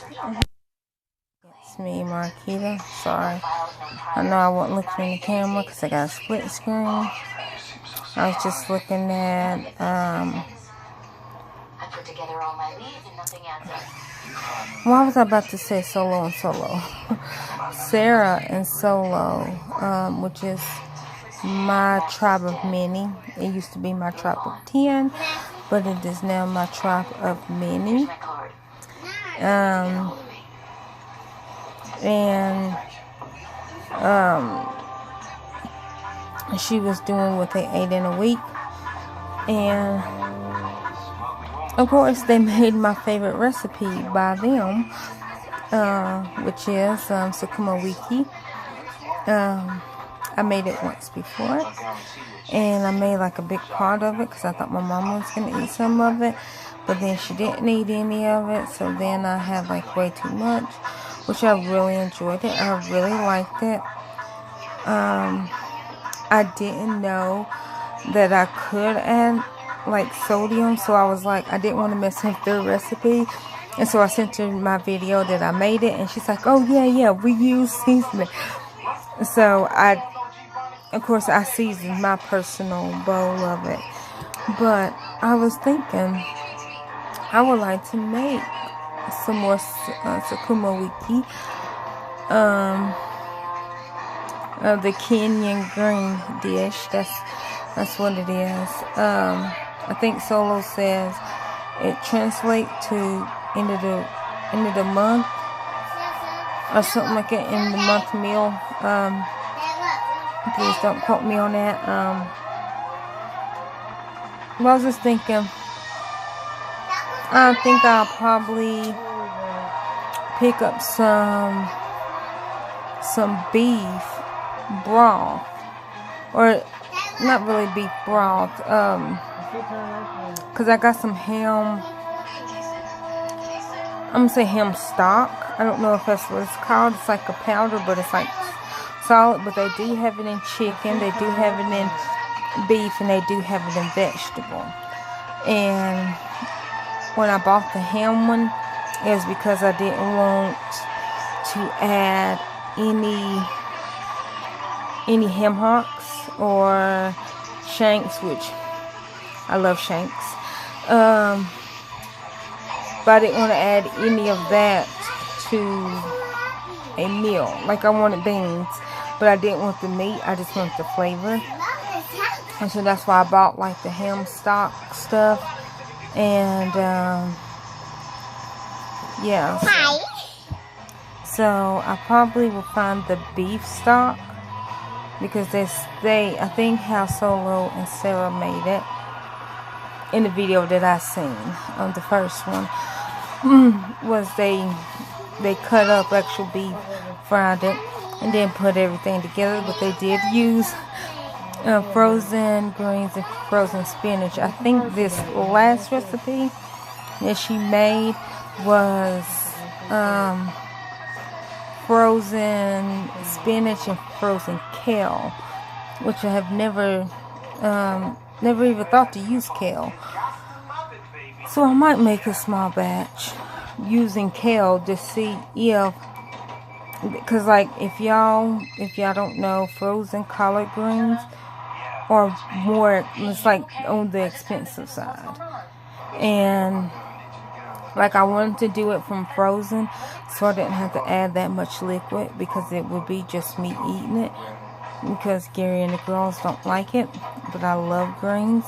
It's me, Marquita. Sorry. I know I wasn't looking in the camera because I got a split screen. I was just looking at, what was I about to say? Solo and Solo. Sarah and Solo, which is my tribe of many. It used to be my tribe of 10, but it is now my tribe of many. And she was doing what they ate in a week, and of course they made my favorite recipe by them, which is Sukuma Wiki. I made it once before, and I made like a big pot of it because I thought my mama was going to eat some of it, but then she didn't eat any of it, so then I had like way too much, which I really enjoyed it. I really liked it. I didn't know that I could add like sodium, so I was like, I didn't want to mess up their recipe, and so I sent her my video that I made it, and she's like, oh yeah, we use seasoning. So of course I seasoned my personal bowl of it, but I was thinking I would like to make some more Sukuma Wiki, the Kenyan green dish. That's what it is. I think Solo says it translates to end of the month or something like that, in the month meal. Please don't quote me on that. I was just thinking, I think I'll probably pick up some beef broth, or not really beef broth, because I got some ham. I'm gonna say ham stock. I don't know if that's what it's called. It's like a powder, but it's like solid. But they do have it in chicken, they do have it in beef, and they do have it in vegetable. And when I bought the ham one, it was because I didn't want to add any ham hocks or shanks, which I love shanks. But I didn't want to add any of that to a meal. Like, I wanted beans, but I didn't want the meat. I just wanted the flavor. And so that's why I bought like the ham stock stuff. And yeah. So I probably will find the beef stock, because I think how Solo and Sarah made it in the video that I seen on the first one, was they cut up actual beef, fried it, and then put everything together. But they did use frozen greens and frozen spinach. I think this last recipe that she made was frozen spinach and frozen kale, which I have never even thought to use kale. So I might make a small batch using kale to see if, because like if y'all don't know, frozen collard greens are more, it's like on the expensive side. And like, I wanted to do it from frozen, so I didn't have to add that much liquid, because it would be just me eating it, because Gary and the girls don't like it, but I love greens.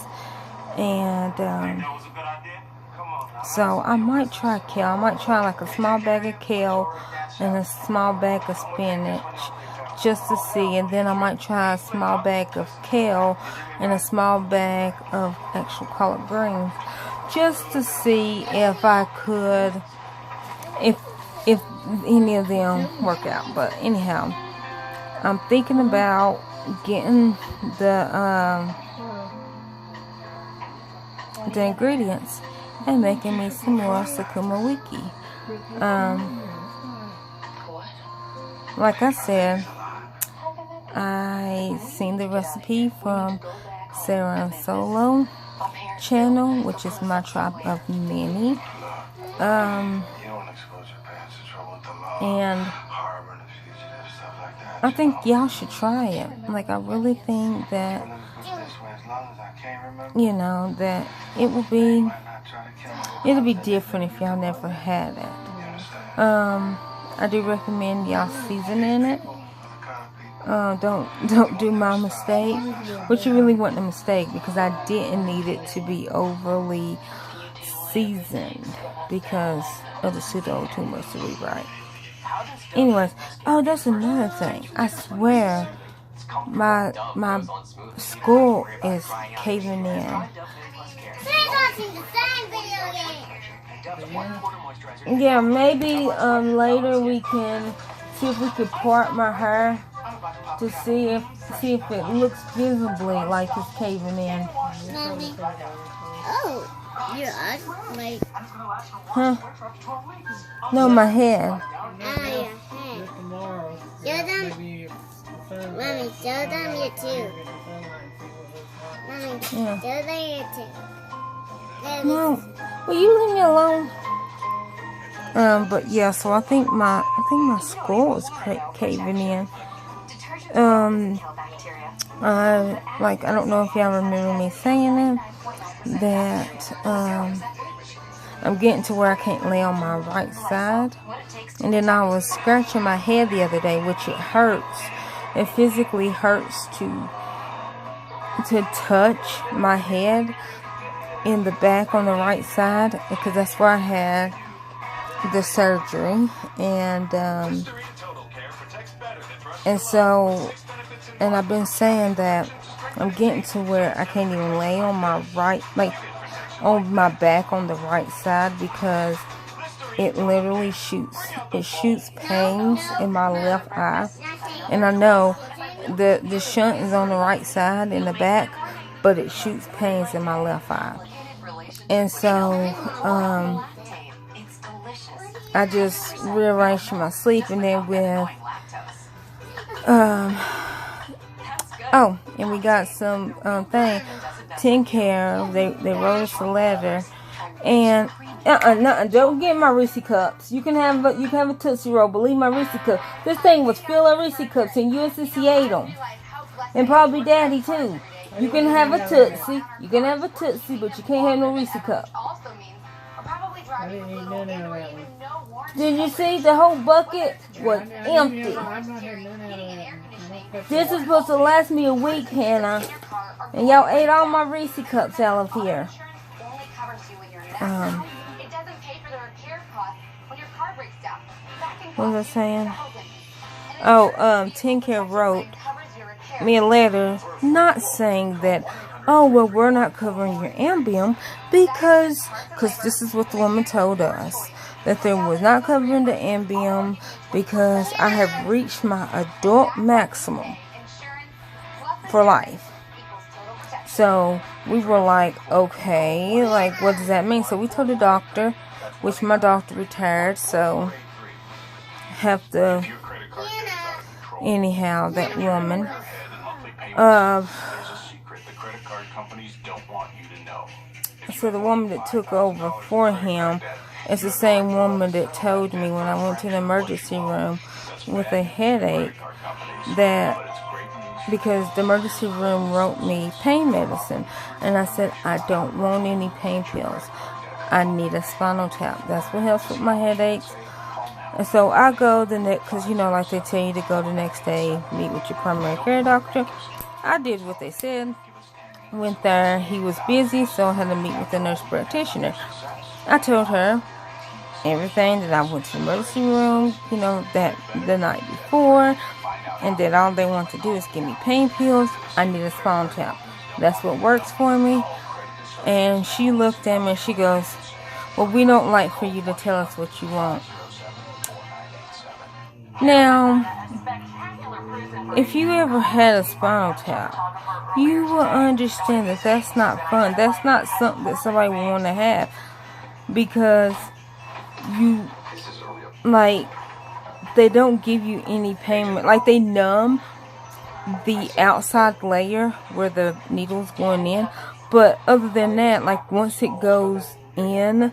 And so I might try kale. I might try like a small bag of kale and a small bag of spinach, just to see. And then I might try a small bag of kale and a small bag of actual collard greens, just to see if I could, if any of them work out. But anyhow, I'm thinking about getting the ingredients and making me some more Sukuma Wiki. Like I said, I seen the recipe from Sarah and Solo channel, which is my tribe of many. And I think y'all should try it. Like, I really think that, you know, that it'll be different if y'all never had it. I do recommend y'all seasoning it. Don't do my mistake, which you really wasn't a mistake, because I didn't need it to be overly seasoned because of the pseudo too much to rewrite. Anyways, oh, that's another thing. I swear, my school is caving in. Yeah, maybe later we can see if we could part my hair to see if it looks visibly like it's caving in. Mommy. Oh, your eyes, like. Huh? No, my head. Ah, your head. Show them. Mommy, show them your tooth. Mommy, Yeah. show them your tooth. No, will you leave me alone? But yeah, so I think my skull is caving in. I don't know if y'all remember me saying it, that I'm getting to where I can't lay on my right side. And then I was scratching my head the other day, which it hurts. It physically hurts to touch my head in the back on the right side, because that's where I had the surgery. And I've been saying that I'm getting to where I can't even lay on my right, like on my back on the right side, because it literally shoots pains in my left eye. And I know the shunt is on the right side in the back, but it shoots pains in my left eye. And so I just rearranged my sleep, and then with oh, and we got some thing, TennCare. They wrote us a letter, and don't get my Reese cups. You can have a Tootsie Roll, but leave my Reese cup. This thing was full of Reese cups, and USCC ate them, and probably Daddy too. You can have a Tootsie, but you can't have no Reese cup. I didn't eat none out of that one. Did you see the whole bucket was empty? I've not had none out of that one. This is supposed to last me a week, Hannah, and y'all ate all my Reese cups out of here. What was I saying? Oh, TennCare wrote me a letter not saying that, oh, well, we're not covering your Ambien because this is what the woman told us, that they was not covering the Ambien because I have reached my adult maximum for life. So we were like, okay, like, what does that mean? So we told the doctor, which my doctor retired, so have to, anyhow, that woman, so the woman that took over for him is the same woman that told me when I went to the emergency room with a headache that, because the emergency room wrote me pain medicine, and I said, I don't want any pain pills. I need a spinal tap. That's what helps with my headaches. And so I go the next, because you know, like they tell you to go the next day, meet with your primary care doctor. I did what they said. Went there. He was busy, so I had to meet with the nurse practitioner. I told her everything, that I went to the emergency room, you know, that the night before, and that all they want to do is give me pain pills. I need a spinal tap. That's what works for me. And she looked at me and she goes, well, we don't like for you to tell us what you want. Now, if you ever had a spinal tap, you will understand that that's not fun. That's not something that somebody would want to have, because you, like, they don't give you any pain. Like, they numb the outside layer where the needle's going in, but other than that, like, once it goes in,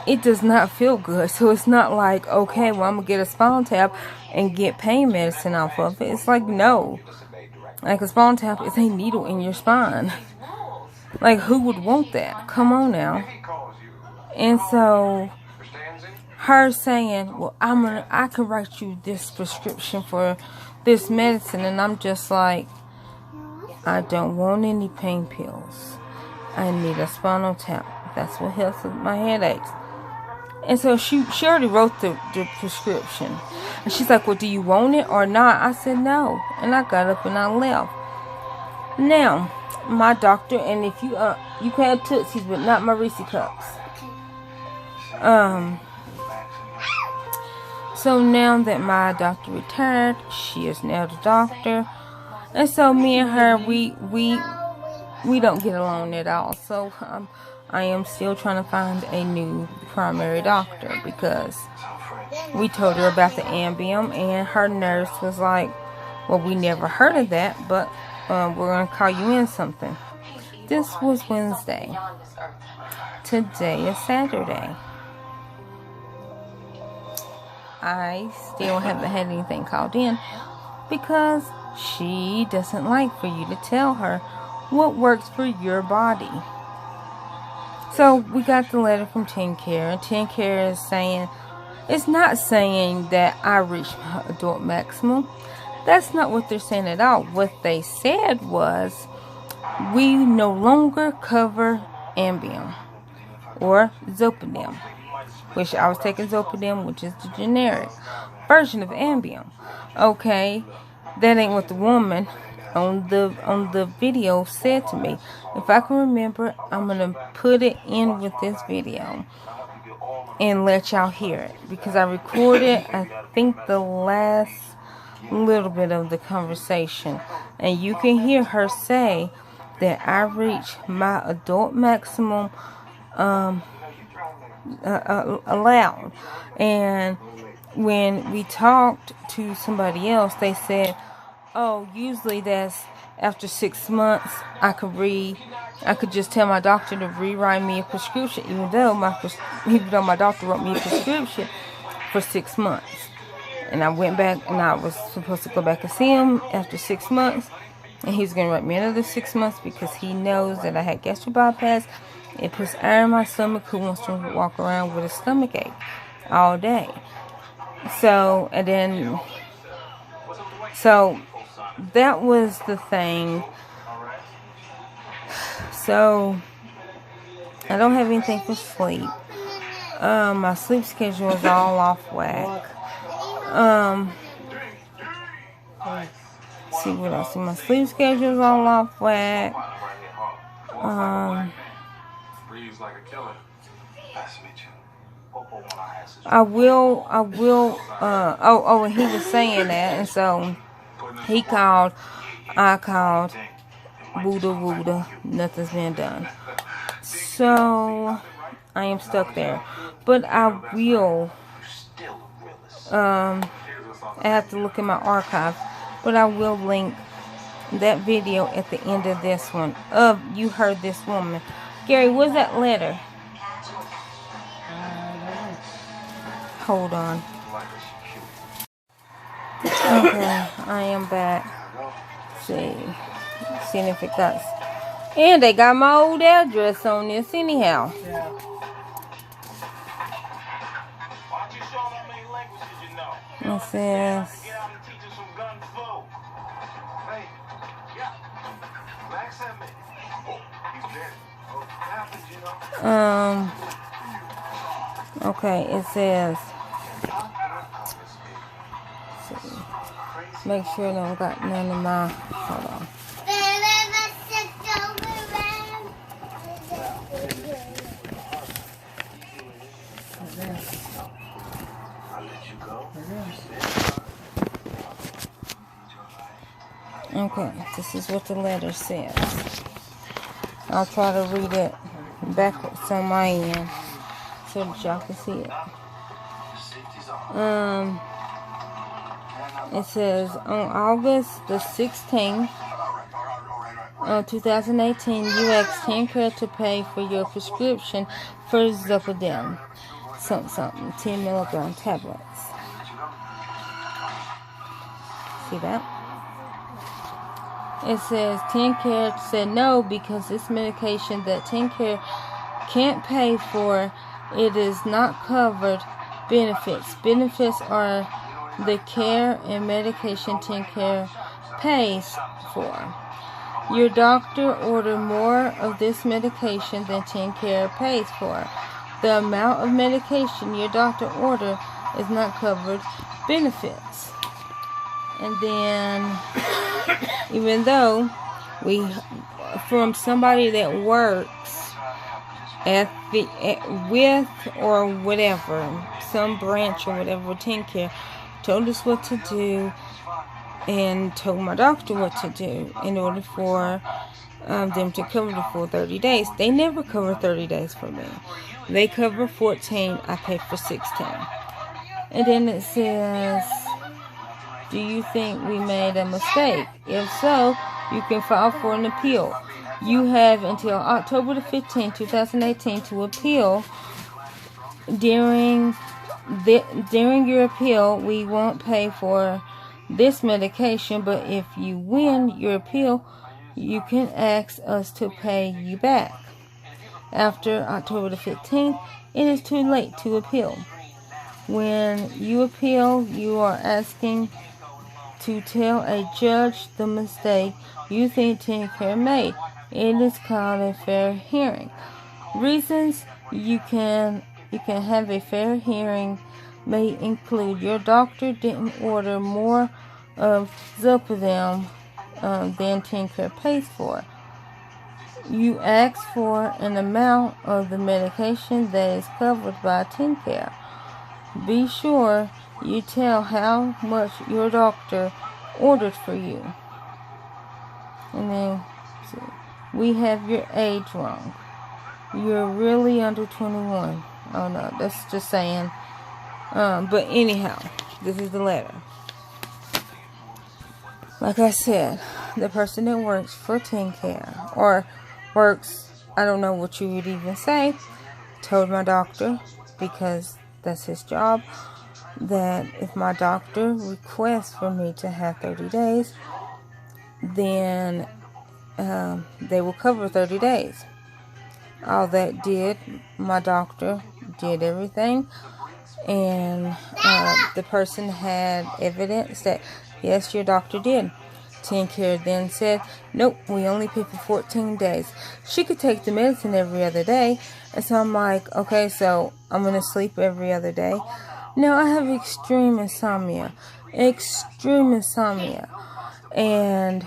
it does not feel good. So it's not like, okay, well, I'm going to get a spinal tap and get pain medicine off of it. It's like, no. Like, a spinal tap is a needle in your spine. Like, who would want that? Come on now. And so, her saying, well, I can write you this prescription for this medicine. And I'm just like, I don't want any pain pills. I need a spinal tap. That's what helps with my headaches. And so she already wrote the prescription. And she's like, well, do you want it or not? I said no. And I got up and I left. Now, my doctor, and if you you can have Tootsies, but not my Reese Cups. So now that my doctor retired, she is now the doctor. And so me and her, we don't get along at all. So I am still trying to find a new primary doctor, because we told her about the Ambien, and her nurse was like, well, we never heard of that, but we're going to call you in something. This was Wednesday. Today is Saturday. I still haven't had anything called in, because she doesn't like for you to tell her what works for your body. So we got the letter from TennCare, and TennCare is saying, it's not saying that I reached my adult maximum. That's not what they're saying at all. What they said was, we no longer cover Ambien or Zolpidem, which I was taking Zolpidem, which is the generic version of Ambien. Okay, that ain't what the woman on the video said to me. If I can remember, I'm gonna put it in with this video and let y'all hear it, because I recorded, I think, the last little bit of the conversation, and you can hear her say that I reached my adult maximum allowed. And when we talked to somebody else, they said, oh, usually that's after 6 months. I could just tell my doctor to rewrite me a prescription, even though my doctor wrote me a prescription for 6 months. And I went back, and I was supposed to go back and see him after 6 months, and he's going to write me another 6 months, because he knows that I had gastric bypass. It puts air in my stomach. Who wants to walk around with a stomach ache all day? So that was the thing. So I don't have anything for sleep. My sleep schedule is all off whack. See what else? My sleep schedule is all off whack. I will, and he was saying that, and so he called, I called, wooda, nothing's been done. So, I am stuck there. But I will, I have to look in my archive, but I will link that video at the end of this one, of You Heard This Woman. Gary, where's that letter? Hold on. Okay, I am back. Seeing if it got. And they got my old address on this anyhow. It says. Okay, it says. Make sure I don't got none of my. Hold on. Okay, this is what the letter says. I'll try to read it backwards on my end so that y'all can see it. It says, on August the 16th, 2018, you asked TennCare to pay for your prescription for Zolpidem. Something, 10 milligram tablets. See that? It says TennCare said no because this medication that TennCare can't pay for, it is not covered benefits. Benefits are the care and medication TennCare pays for. Your doctor ordered more of this medication than TennCare pays for. The amount of medication your doctor ordered is not covered benefits. And then, even though from somebody that works with or whatever, some branch or whatever, TennCare, told us what to do and told my doctor what to do in order for them to cover the full 30 days. They never cover 30 days for me. They cover 14. I pay for 16. And then it says, do you think we made a mistake? If so, you can file for an appeal. You have until October the 15th, 2018 to appeal. During your appeal, we won't pay for this medication, but if you win your appeal, you can ask us to pay you back. After October the 15th, it is too late to appeal. When you appeal, you are asking to tell a judge the mistake you think TennCare made. It is called a fair hearing. Reasons you can have a fair hearing may include your doctor didn't order more of Zolpidem than TennCare pays for. You ask for an amount of the medication that is covered by TennCare. Be sure you tell how much your doctor ordered for you. And then, we have your age wrong. You're really under 21. Oh no, that's just saying. But anyhow, this is the letter. Like I said, the person that works for TennCare, or works, I don't know what you would even say, told my doctor, because that's his job, that if my doctor requests for me to have 30 days, then they will cover 30 days. All that did, my doctor did everything, and the person had evidence that, yes, your doctor did. TennCare then said, nope, we only pay for 14 days. She could take the medicine every other day. And so I'm like, okay, so I'm going to sleep every other day. No, I have extreme insomnia. And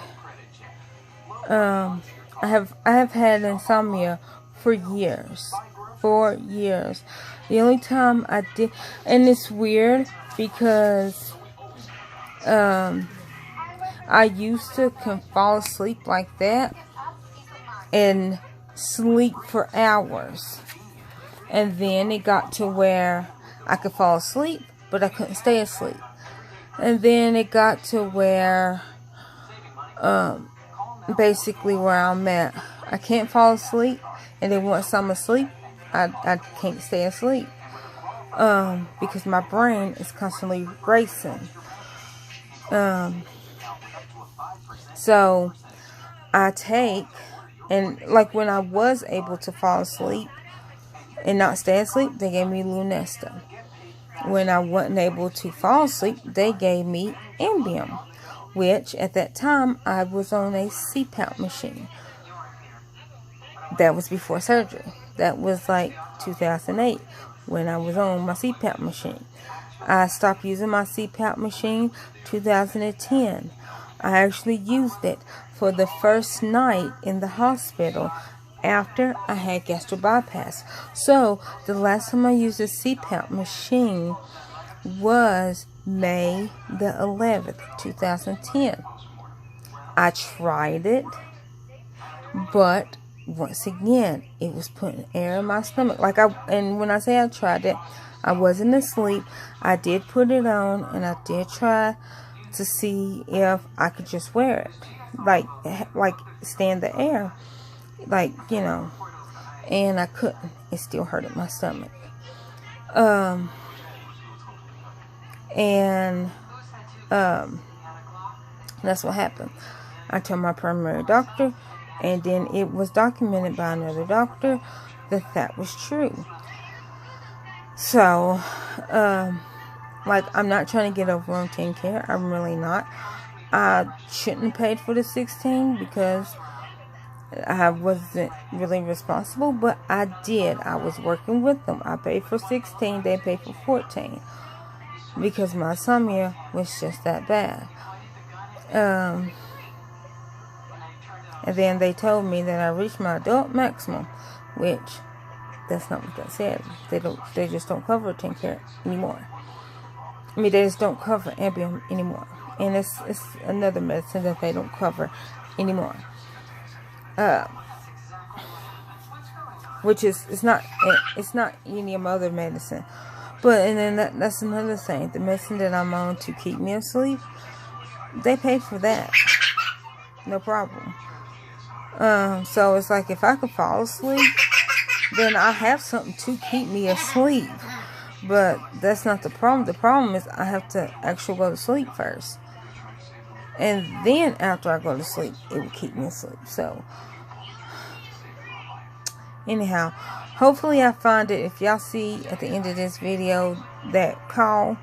I have had insomnia for years. The only time I did, and it's weird because I used to can fall asleep like that and sleep for hours. And then it got to where I could fall asleep, but I couldn't stay asleep. And then it got to where, basically where I'm at, I can't fall asleep, and then once I'm asleep, I can't stay asleep, because my brain is constantly racing. So I take, and like when I was able to fall asleep and not stay asleep, they gave me Lunesta. When I wasn't able to fall asleep, they gave me Ambien, which at that time I was on a CPAP machine. That was before surgery. That was like 2008 when I was on my CPAP machine. I stopped using my CPAP machine 2010. I actually used it for the first night in the hospital after I had gastric bypass. So the last time I used a CPAP machine was May the 11th, 2010. I tried it, but once again, it was putting air in my stomach. And when I say I tried it, I wasn't asleep. I did put it on, and I did try to see if I could just wear it, like stand the air, like, you know. and I couldn't. It still hurted my stomach. And that's what happened. I told my primary doctor, and then it was documented by another doctor that that was true. So, like, I'm not trying to get over on TennCare. I'm really not. I shouldn't have paid for the 16 because I wasn't really responsible, but I did. I was working with them. I paid for 16, they paid for 14 because my insomnia was just that bad. And then they told me that I reached my adult maximum, which that's not what they said. They just don't cover TennCare anymore. I mean, they just don't cover Ambien anymore, and it's another medicine that they don't cover anymore. Which is it's not any other medicine, but and then that's another thing. The medicine that I'm on to keep me asleep, they pay for that, no problem. So it's like if I could fall asleep, then I have something to keep me asleep. But that's not the problem. The problem is I have to actually go to sleep first, and then after I go to sleep, it will keep me asleep. So anyhow, hopefully I find it. If y'all see at the end of this video that call,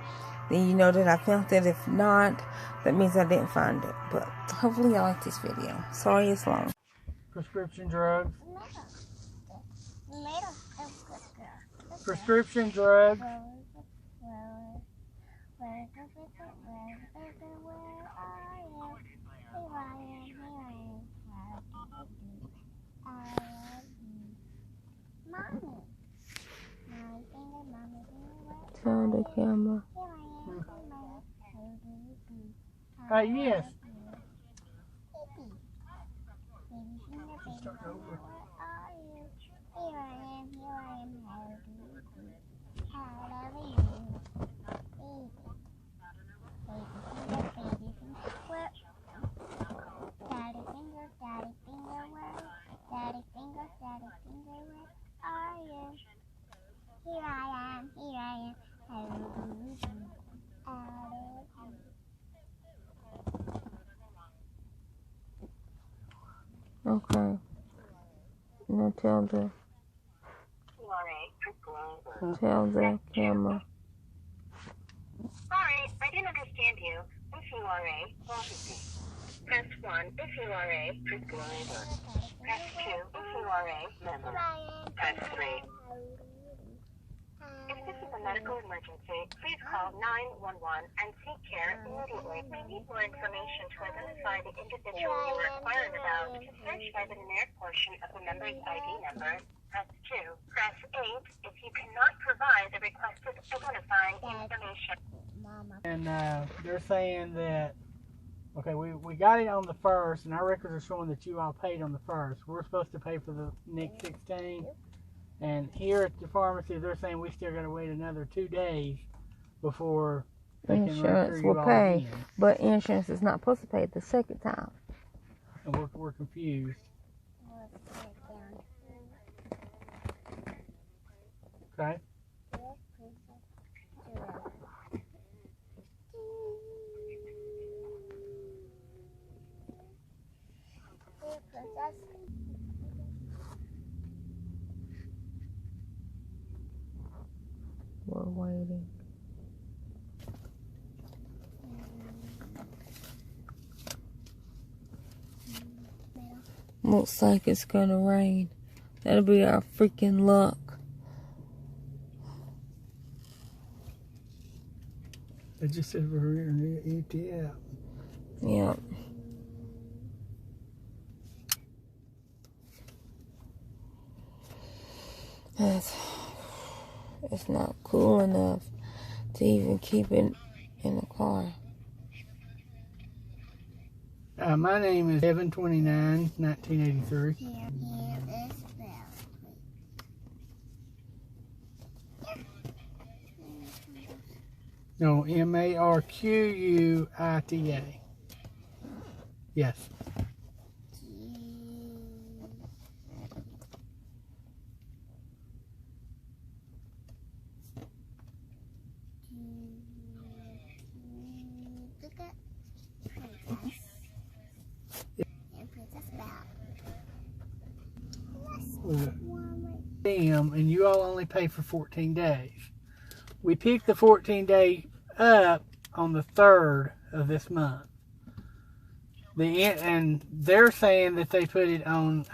then you know that I found it. If not, that means I didn't find it. But hopefully y'all like this video. Sorry it's long. Prescription drugs. Prescription drugs. Turn the camera. Yes. Okay. Now tell the camera. Sorry, I didn't understand you. If you are a press 1 if you are a prescriber. Press 2 if you are a member. Press 3. If this is a medical emergency, please call 911 and seek care immediately. We need more information to identify the individual you are inquiring about. To search by the numeric portion of the member's ID number, press 2. Press 8 if you cannot provide the requested identifying information. And they're saying that, okay, we got it on the 1st, and our records are showing that you all paid on the 1st. We're supposed to pay for the next 16. And here at the pharmacy, they're saying we still got to wait another 2 days before they can Insurance will pay, but insurance is not supposed to pay the second time. And we're confused. Okay. We're waiting. Looks like it's gonna rain. That'll be our freaking luck. It just said we're here to empty out. Yep. It's not cool enough to even keep it in the car. My name is Evan 29, 1983. No, Marquita. Yes. diem, and you all only pay for 14 days. We picked the 14-day up on the 3rd of this month. And they're saying that they put it on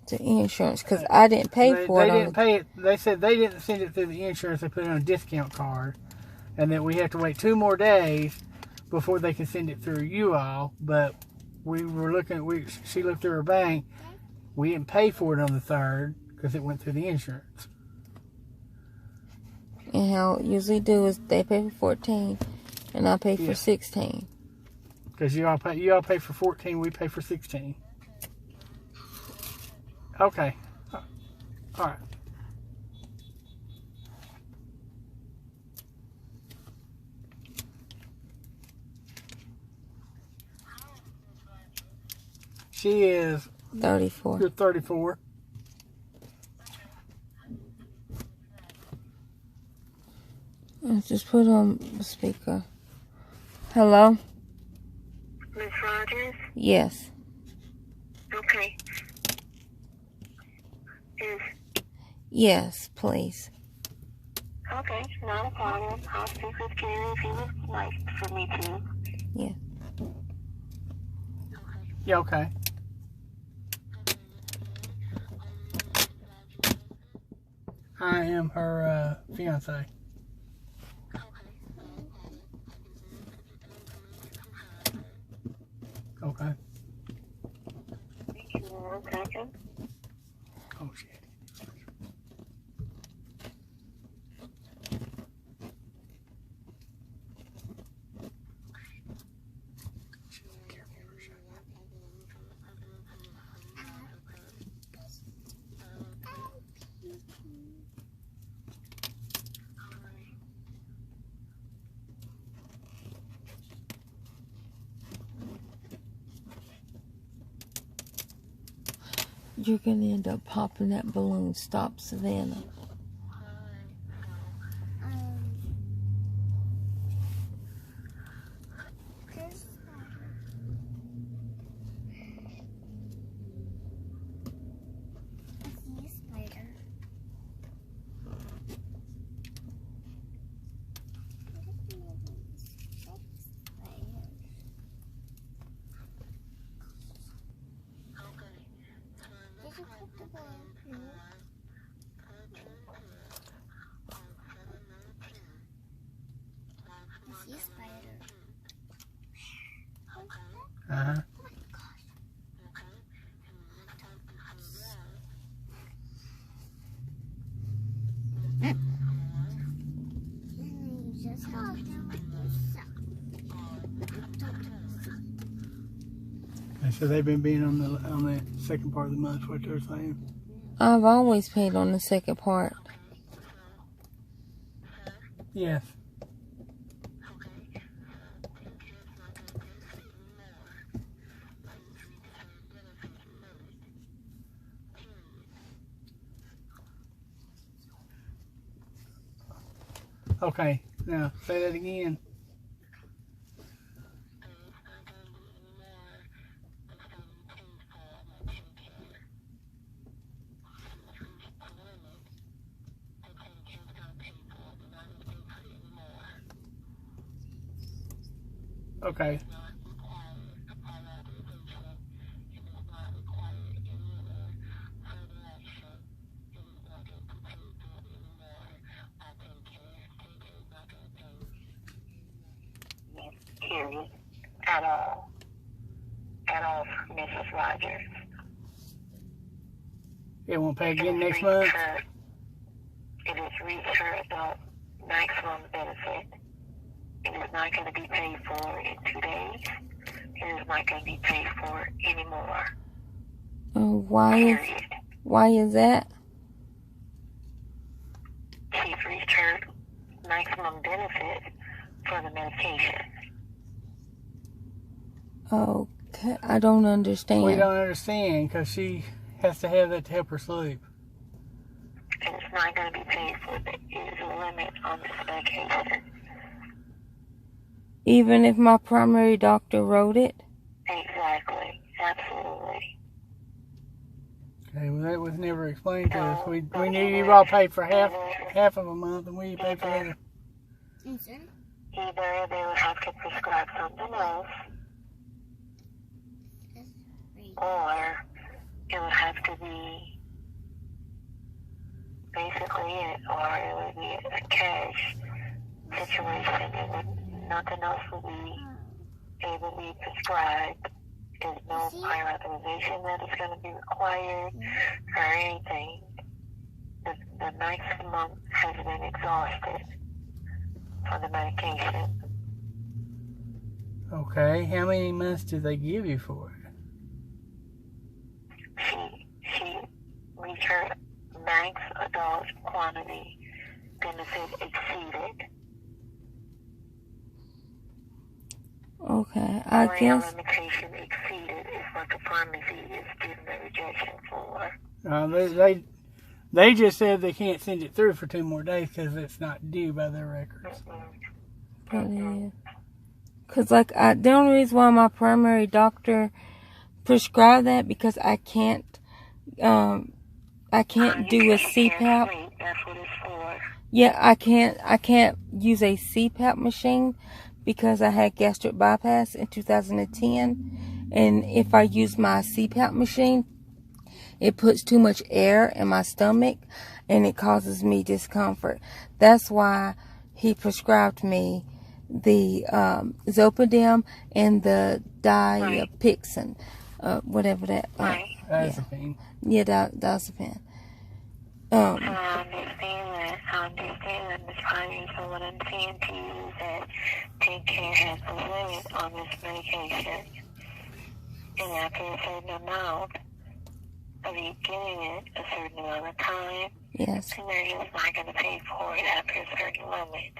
the insurance because I didn't pay for it. They didn't pay it. They said they didn't send it through the insurance. They put it on a discount card, and that we have to wait 2 more days before they can send it through you all. But we were looking. She looked through her bank. We didn't pay for it on the 3rd because it went through the insurance. And how it usually do is they pay for 14, and I pay for 16. Because you all pay for 14, we pay for 16. Okay. All right. She is 34. You're 34. Let's just put on the speaker. Hello? Miss Rogers? Yes. Okay. Yes, please. Okay, not a problem. I'll speak with Gary if he would like for me to. Yeah. Yeah, okay. I am her fiance. Okay. Thank you. 1 second. Oh, shit. You're going to end up popping that balloon. Stop, Savannah. Uh-huh. So they've been being on the second part of the month, what they're saying. I've always paid on the second part. Yes. Okay, now say that again. Okay. Period. At all, Mrs. Rogers. It won't pay again next month? It has reached her adult maximum benefit. It is not going to be paid for in 2 days. It is not going to be paid for anymore. Why is that? She's reached her maximum benefit for the medication. Okay, I don't understand. We don't understand because she has to have that to help her sleep. And it's not going to be paid for. It is a limit on this medication. Even if my primary doctor wrote it? Exactly. Absolutely. Okay, well that was never explained to us. We knew you all paid for half of a month, and we paid for the other. Either they would have to prescribe something else, or it would have to be basically it, or it would be a cash situation. Nothing else would be able to be prescribed. There's no prior authorization that is going to be required or anything. The maximum has been exhausted for the medication. Okay, how many months did they give you for it? She reached her max adult quantity benefit exceeded. Okay, I guess. Limitation exceeded is what the pharmacy is giving the rejection for. They just said they can't send it through for 2 more days because it's not due by their records. Probably. Cause like the only reason why my primary doctor prescribed that because I can't do a CPAP. That's what it's for. Yeah, I can't use a CPAP machine because I had gastric bypass in 2010, and if I use my CPAP machine, it puts too much air in my stomach and it causes me discomfort. That's why he prescribed me the Zolpidem and the Diapixin, whatever that. Diazepam. Yeah, Diazepam. I understand that, Ms. Pioneer, so what I'm saying to you is that Take Care has a limit on this medication. And after a certain amount of you getting it a certain amount of time, Yes. the nurse is not going to pay for it after a certain limit.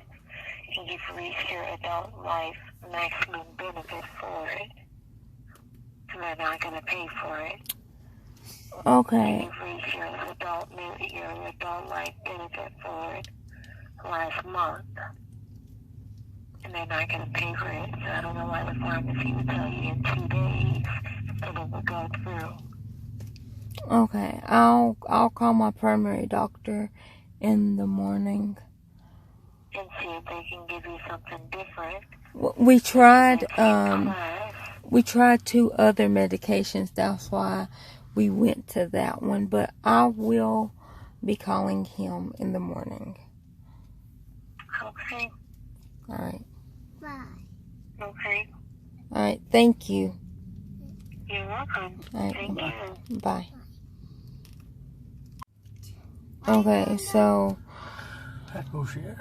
And you've reached your adult life maximum benefit for it. So they're not going to pay for it. Okay. You've reached your adult life benefit for it last month. And they're not going to pay for it. So I don't know why the pharmacy would tell you in 2 days that it would go through. Okay. I'll call my primary doctor in the morning. And see if they can give you something different. We tried 2 other medications. That's why we went to that one. But I will be calling him in the morning. Okay. All right. Bye. Okay. All right. Thank you. You're welcome. All right. Thank you. Bye. Okay. So. That's bullshit.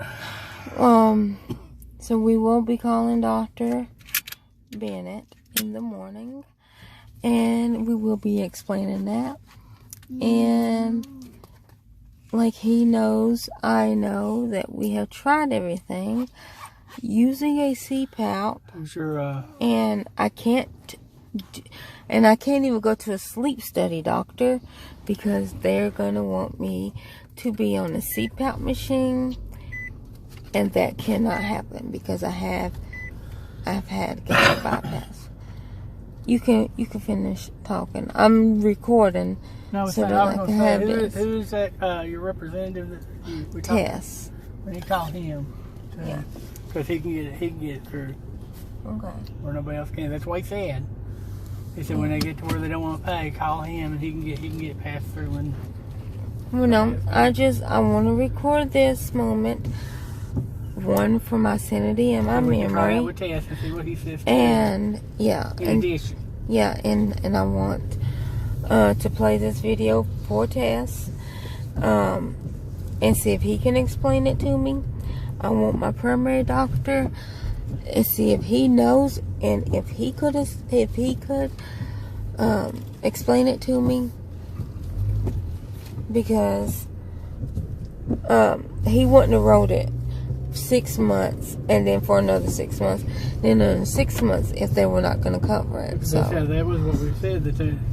So we will be calling Dr. Bennett in the morning, and we will be explaining that. And like he knows, I know that we have tried everything using a CPAP, Sure. and I can't even go to a sleep study, doctor, because they're gonna want me to be on a CPAP machine. And that cannot happen because I've had gastric bypass. You can finish talking. I'm recording. No, so I that was I going can to have say, this. who's that, your representative that we talked Tess. when you call him? Yeah. Because he can get it through Okay. where nobody else can. That's what he said. He said when they get to where they don't want to pay, call him and he can get it passed through. And Well, no, I want to record this moment. One for my sanity and my we can try that memory. with Tess and see what he says. And yeah, in and addition. yeah, and I want to play this video for Tess, and see if he can explain it to me. I want my primary doctor and see if he knows and if he could explain it to me, because he wouldn't have wrote it 6 months and then for another 6 months, then another 6 months if they were not going to cover it. So that was what we said.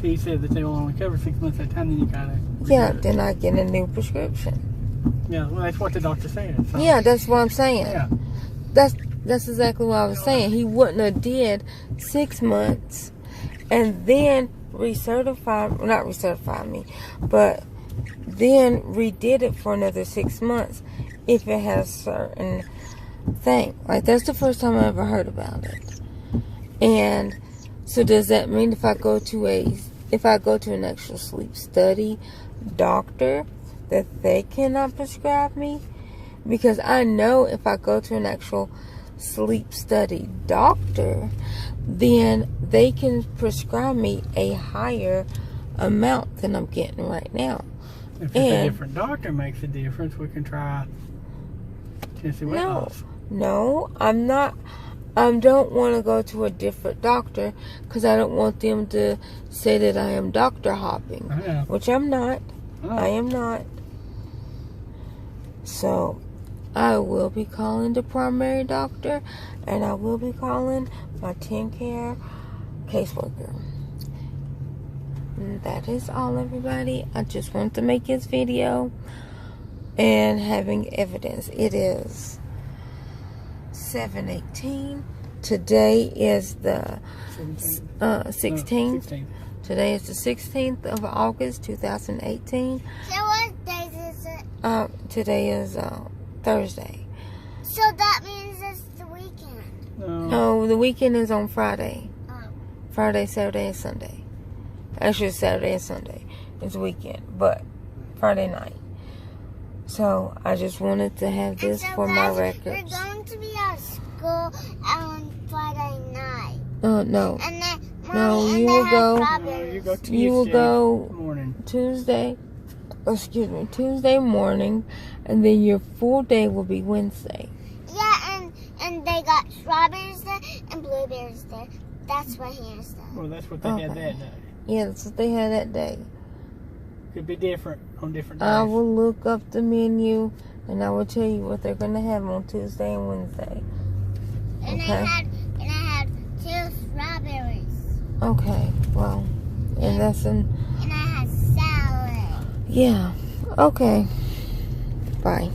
He said that they will only cover 6 months at a time. Then you gotta. yeah, then I get a new prescription. Yeah, well, that's what the doctor said. So. Yeah, that's what I'm saying. Yeah. That's exactly what I was saying. He wouldn't have did 6 months and then not recertify me, but then redid it for another 6 months if it has certain thing. Like, that's the first time I ever heard about it. And so does that mean if I go to an actual sleep study doctor that they cannot prescribe me? Because I know if I go to an actual sleep study doctor, then they can prescribe me a higher amount than I'm getting right now. If it's a different doctor makes a difference, we can try Tennessee weight loss. No, I'm not. I don't want to go to a different doctor because I don't want them to say that I am doctor hopping, which I'm not. I am not. So I will be calling the primary doctor, and I will be calling my TennCare caseworker. And that is all, everybody. I just wanted to make this video and having evidence. It is 7/18. Today is the 16th. Today is the 16th of August, 2018. So what day is it? Today is Thursday. So that means it's the weekend. No, the weekend is on Friday. Oh. Friday, Saturday, and Sunday. Actually, Saturday and Sunday is the weekend, but Friday night. So I just wanted to have this so for guys, my records. We're going to be at school on Friday night. No. And then No, and you they will have go. strawberries. You will go morning. Tuesday morning, and then your full day will be Wednesday. Yeah, and they got strawberries there and blueberries there. That's what he has there. Well, that's what they had that day. Yeah, that's what they had that day. Could be different on different days. I will look up the menu, and I will tell you what they're going to have on Tuesday and Wednesday. And I had 2 strawberries. Okay, well, and that's And I had salad. yeah, okay, bye.